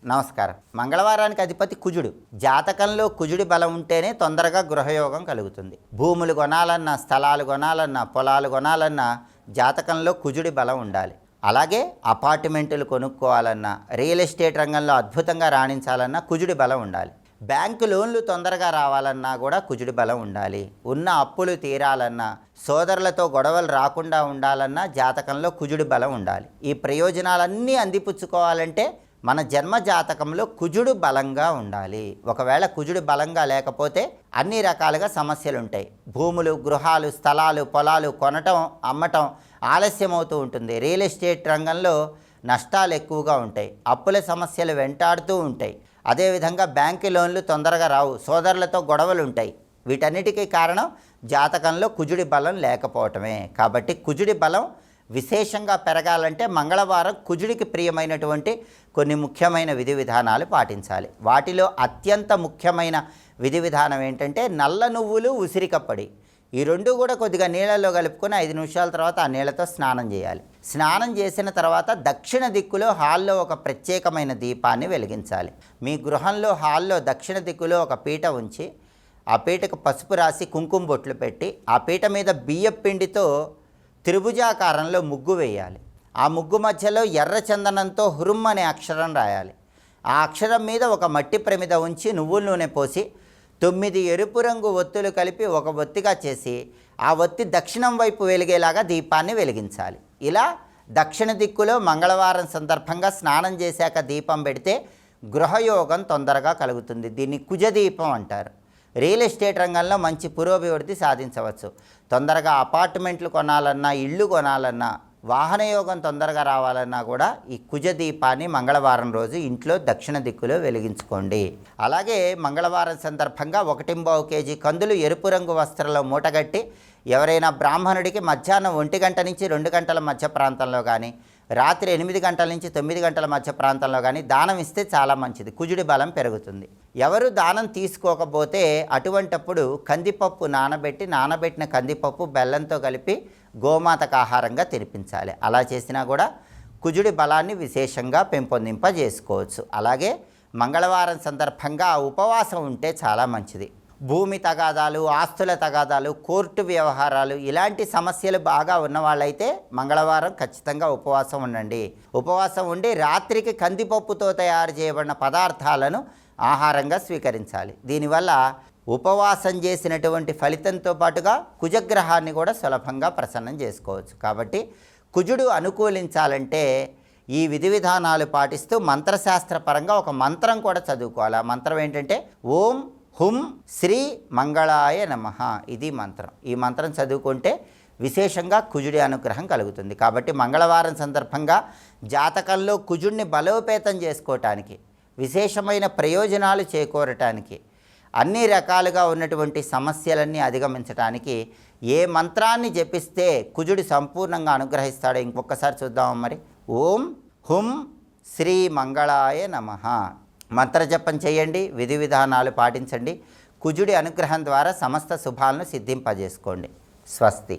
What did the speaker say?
నమస్కారం. మంగళవారానికి అధిపతి కుజుడు. జాతకంలో కుజుడి బలం ఉంటేనే తొందరగా గృహయోగం కలుగుతుంది. భూములు కొనాలన్నా, స్థలాలు కొనాలన్నా, పొలాలు కొనాలన్నా జాతకంలో కుజుడి బలం ఉండాలి. అలాగే అపార్ట్మెంట్లు కొనుక్కోవాలన్నా, రియల్ ఎస్టేట్ రంగంలో అద్భుతంగా రాణించాలన్నా కుజుడి బలం ఉండాలి. బ్యాంకు లోన్లు తొందరగా రావాలన్నా కూడా కుజుడి బలం ఉండాలి. ఉన్న అప్పులు తీరాలన్నా, సోదరులతో గొడవలు రాకుండా ఉండాలన్నా జాతకంలో కుజుడి బలం ఉండాలి. ఈ ప్రయోజనాలన్నీ అందిపుచ్చుకోవాలంటే మన జన్మ జాతకంలో కుజుడు బలంగా ఉండాలి. ఒకవేళ కుజుడు బలంగా లేకపోతే అన్ని రకాలుగా సమస్యలు ఉంటాయి. భూములు, గృహాలు, స్థలాలు, పొలాలు కొనటం, అమ్మటం ఆలస్యం అవుతూ ఉంటుంది. రియల్ ఎస్టేట్ రంగంలో నష్టాలు ఎక్కువగా ఉంటాయి. అప్పుల సమస్యలు వెంటాడుతూ ఉంటాయి. అదేవిధంగా బ్యాంకు లోన్లు తొందరగా రావు. సోదరులతో గొడవలు ఉంటాయి. వీటన్నిటికీ కారణం జాతకంలో కుజుడి బలం లేకపోవటమే. కాబట్టి కుజుడి బలం విశేషంగా పెరగాలంటే మంగళవారం కుజుడికి ప్రియమైనటువంటి కొన్ని ముఖ్యమైన విధి విధానాలు పాటించాలి. వాటిలో అత్యంత ముఖ్యమైన విధి విధానం ఏంటంటే నల్ల నువ్వులు, ఉసిరికప్పొడి. ఈ రెండు కూడా కొద్దిగా నీళ్ళల్లో కలుపుకొని 5 నిమిషాల తర్వాత ఆ నీళ్ళతో స్నానం చేయాలి. స్నానం చేసిన తర్వాత దక్షిణ దిక్కులో హాల్లో ఒక ప్రత్యేకమైన దీపాన్ని వెలిగించాలి. మీ గృహంలో హాల్లో దక్షిణ దిక్కులో ఒక పీట ఉంచి ఆ పీటకు పసుపు రాసి కుంకుమ బొట్లు పెట్టి ఆ పీట మీద బియ్యపు పిండితో త్రిభుజాకారంలో ముగ్గు వేయాలి. ఆ ముగ్గు మధ్యలో ఎర్ర చందనంతో హురుమ్ అనే అక్షరం రాయాలి. ఆ అక్షరం మీద ఒక మట్టి ప్రమిద ఉంచి నువ్వుల నూనె పోసి 9 ఎరుపు రంగు ఒత్తులు కలిపి ఒక ఒత్తిగా చేసి ఆ ఒత్తి దక్షిణం వైపు వెలిగేలాగా దీపాన్ని వెలిగించాలి. ఇలా దక్షిణ దిక్కులో మంగళవారం సందర్భంగా స్నానం చేశాక దీపం పెడితే గృహయోగం తొందరగా కలుగుతుంది. దీన్ని కుజదీపం అంటారు. రియల్ ఎస్టేట్ రంగంలో మంచి పురోభివృద్ధి సాధించవచ్చు. తొందరగా అపార్ట్మెంట్లు కొనాలన్నా, ఇళ్ళు కొనాలన్నా, వాహనయోగం తొందరగా రావాలన్నా కూడా ఈ కుజదీపాన్ని మంగళవారం రోజు ఇంట్లో దక్షిణ దిక్కులో వెలిగించుకోండి. అలాగే మంగళవారం సందర్భంగా 1.25 కేజీ కందులు ఎరుపు రంగు వస్త్రంలో మూటగట్టి ఎవరైనా బ్రాహ్మణుడికి మధ్యాహ్నం 1 గంట నుంచి 2 గంటల మధ్య ప్రాంతంలో కానీ, రాత్రి 8 గంటల నుంచి 9 గంటల మధ్య ప్రాంతంలో కానీ దానం ఇస్తే చాలా మంచిది. కుజుడి బలం పెరుగుతుంది. ఎవరు దానం తీసుకోకపోతే అటువంటప్పుడు కందిపప్పు నానబెట్టిన కందిపప్పు బెల్లంతో కలిపి గోమాతకు ఆహారంగా తినిపించాలి. అలా చేసినా కూడా కుజుడి బలాన్ని విశేషంగా పెంపొందింపజేసుకోవచ్చు. అలాగే మంగళవారం సందర్భంగా ఉపవాసం ఉంటే చాలా మంచిది. భూమి తగాదాలు, ఆస్తుల తగాదాలు, కోర్టు వ్యవహారాలు ఇలాంటి సమస్యలు బాగా ఉన్నవాళ్ళైతే మంగళవారం ఖచ్చితంగా ఉపవాసం ఉండండి. ఉపవాసం ఉండి రాత్రికి కందిపప్పుతో తయారు చేయబడిన పదార్థాలను ఆహారంగా స్వీకరించాలి. దీనివల్ల ఉపవాసం చేసినటువంటి ఫలితంతో పాటుగా కుజగ్రహాన్ని కూడా సులభంగా ప్రసన్నం చేసుకోవచ్చు. కాబట్టి కుజుడు అనుకూలించాలంటే ఈ విధి విధానాలు పాటిస్తూ మంత్రశాస్త్రపరంగా ఒక మంత్రం కూడా చదువుకోవాలి. ఆ మంత్రం ఏంటంటే ఓం హుం శ్రీ మంగళాయ నమః. ఇది మంత్రం. ఈ మంత్రం చదువుకుంటే విశేషంగా కుజుడి అనుగ్రహం కలుగుతుంది. కాబట్టి మంగళవారం సందర్భంగా జాతకంలో కుజుడిని బలోపేతం చేసుకోవటానికి, విశేషమైన ప్రయోజనాలు చేకూరటానికి, అన్ని రకాలుగా ఉన్నటువంటి సమస్యలన్నీ అధిగమించడానికి ఏ మంత్రాన్ని జపిస్తే కుజుడు సంపూర్ణంగా అనుగ్రహిస్తాడో ఇంకొకసారి చూద్దాం. మరి ఓం హుం శ్రీ మంగళాయ నమః మంత్రజపం చేయండి. విధి విధానాలు పాటించండి. కుజుడి అనుగ్రహం ద్వారా సమస్త శుభాలను సిద్ధింపజేసుకోండి. స్వస్తి.